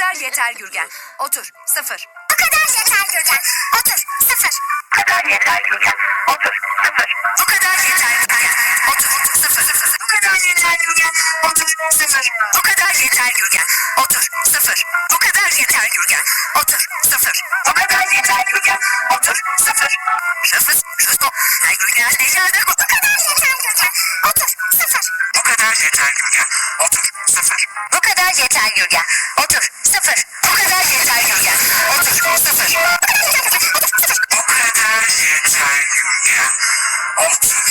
kadar yeter Gürgen. Otur. 0. Bu kadar yeter Gürgen. Otur. 0. Bu kadar yeter Gürgen. Otur. 0. Bu kadar yeter Gürgen. Otur. 0. Bu kadar yeter Gürgen. Otur. 0. Bu kadar yeter Gürgen. Otur. 0. Bu kadar yeter Gürgen. Otur. 0. Bu kadar yeter Gürgen. Otur. 0. Şafız. Şusko. Ay Gürgen. Neşerde. Bu kadar yeter Gürgen. Otur. 0. Bu kadar yeter Gürgen. Otur. 0. Bu kadar yeter Gürgen. Otur. 0. Bu kadar yeter Gürgen. Otur. 0. Bu kadar yeter Gürgen. Otur.